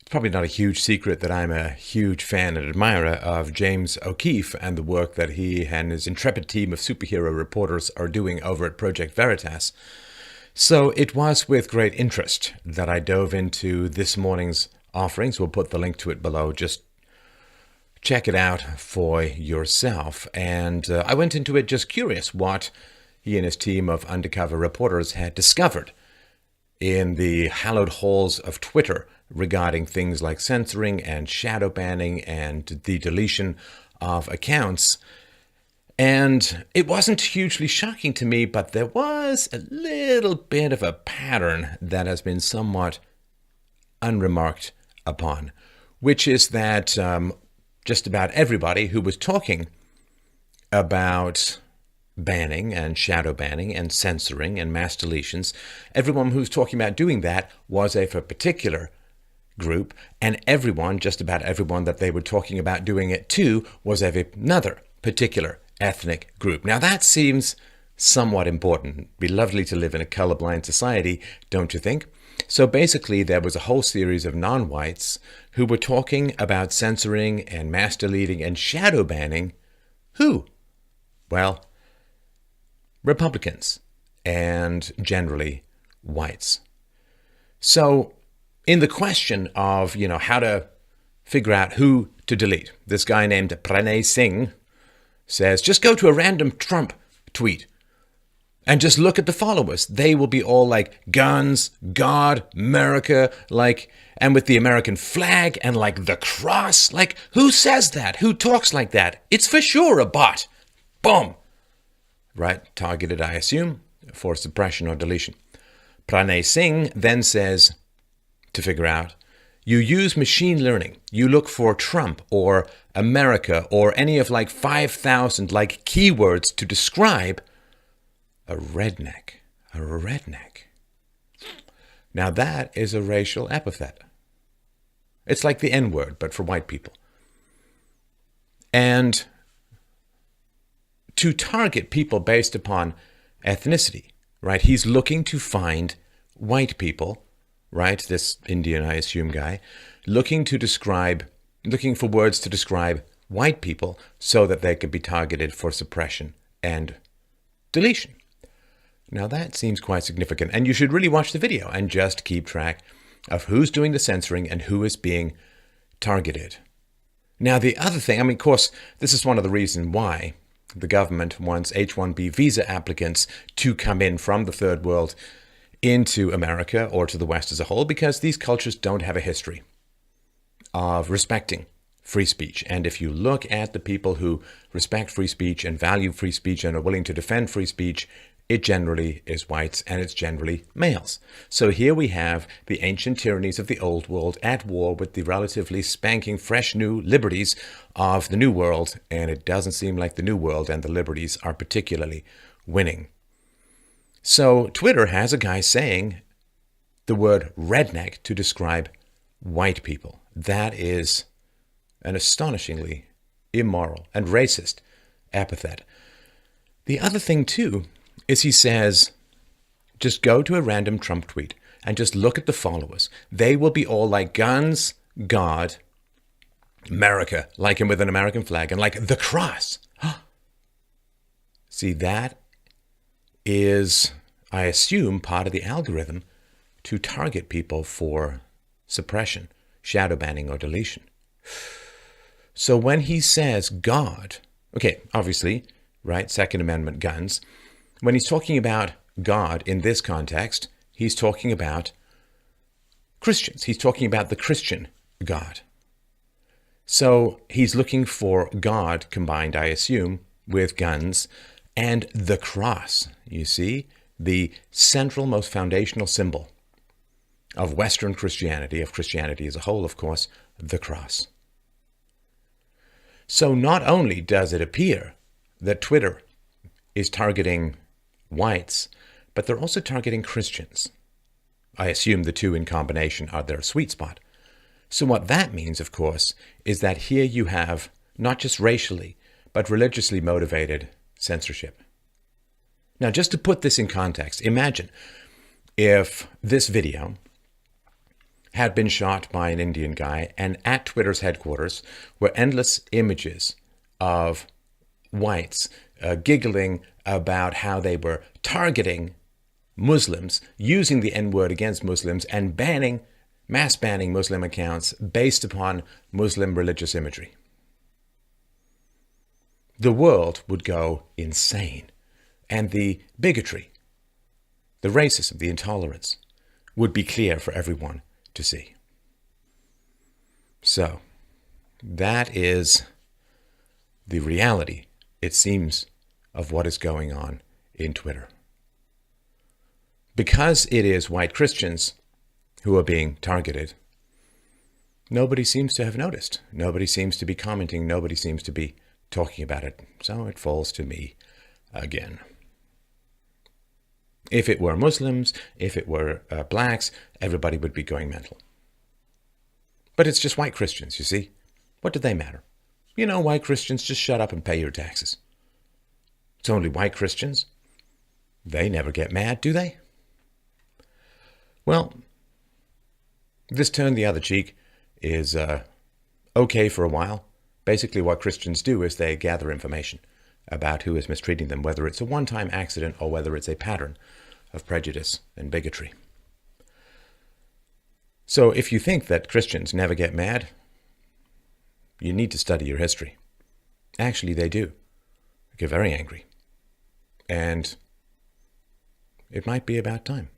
probably not a huge secret that I'm a huge fan and admirer of James O'Keefe and the work that he and his intrepid team of superhero reporters are doing over at Project Veritas. So it was with great interest that I dove into this morning's offerings. We'll put the link to it below. Just check it out for yourself. And I went into it just curious what he and his team of undercover reporters had discovered in the hallowed halls of Twitter regarding things like censoring and shadow banning and the deletion of accounts. And it wasn't hugely shocking to me, but there was a little bit of a pattern that has been somewhat unremarked upon, which is that just about everybody who was talking about banning and shadow banning and censoring and mass deletions, everyone who's talking about doing that was of a particular group, and everyone, just about everyone that they were talking about doing it to, was of another particular ethnic group. Now that seems somewhat important. It'd be lovely to live in a colorblind society, don't you think? So basically there was a whole series of non-whites who were talking about censoring and mass deleting and shadow banning who? Well, Republicans and generally whites. So in the question of, how to figure out who to delete, this guy named Pranay Singh says, just go to a random Trump tweet and just look at the followers. They will be all like guns, God, America, and with the American flag and the cross. Who says that? Who talks like that? It's for sure a bot. Boom. Right? Targeted, I assume, for suppression or deletion. Pranay Singh then says, to figure out, you use machine learning. You look for Trump or America or any of 5,000 keywords to describe a redneck. A redneck. Now that is a racial epithet. It's like the N-word, but for white people. And to target people based upon ethnicity, right? He's looking to find white people, right? This Indian, I assume, guy, looking for words to describe white people so that they could be targeted for suppression and deletion. Now that seems quite significant, and you should really watch the video and just keep track of who's doing the censoring and who is being targeted. Now the other thing, of course, this is one of the reasons why the government wants H-1B visa applicants to come in from the third world into America or to the West as a whole, because these cultures don't have a history of respecting free speech. And if you look at the people who respect free speech and value free speech and are willing to defend free speech, it generally is whites and it's generally males. So here we have the ancient tyrannies of the old world at war with the relatively spanking fresh new liberties of the new world, and it doesn't seem like the new world and the liberties are particularly winning. So Twitter has a guy saying the word redneck to describe white people. That is an astonishingly immoral and racist epithet. The other thing, too, is he says, just go to a random Trump tweet and just look at the followers. They will be all like guns, God, America, like him with an American flag, and the cross. See, that is, I assume, part of the algorithm to target people for suppression, shadow banning, or deletion. So when he says God, okay, obviously, right, Second Amendment guns, when he's talking about God in this context, he's talking about Christians. He's talking about the Christian God. So he's looking for God combined, I assume, with guns and the cross, you see, the central, most foundational symbol of Western Christianity, of Christianity as a whole, of course, the cross. So not only does it appear that Twitter is targeting whites, but they're also targeting Christians. I assume the two in combination are their sweet spot. So what that means, of course, is that here you have not just racially, but religiously motivated censorship. Now, just to put this in context, imagine if this video had been shot by an Indian guy, and at Twitter's headquarters were endless images of whites giggling about how they were targeting Muslims, using the N-word against Muslims, and mass banning Muslim accounts based upon Muslim religious imagery. The world would go insane, and the bigotry, the racism, the intolerance would be clear for everyone to see. So, that is the reality, it seems, of what is going on in Twitter. Because it is white Christians who are being targeted, nobody seems to have noticed. Nobody seems to be commenting. Nobody seems to be talking about it. So it falls to me again. If it were Muslims, if it were blacks, everybody would be going mental. But it's just white Christians, you see. What do they matter? You know, white Christians, just shut up and pay your taxes. It's only white Christians. They never get mad, do they? Well, this turn the other cheek is okay for a while. Basically, what Christians do is they gather information about who is mistreating them, whether it's a one-time accident or whether it's a pattern of prejudice and bigotry. So if you think that Christians never get mad, you need to study your history. Actually, they do. They get very angry. And it might be about time.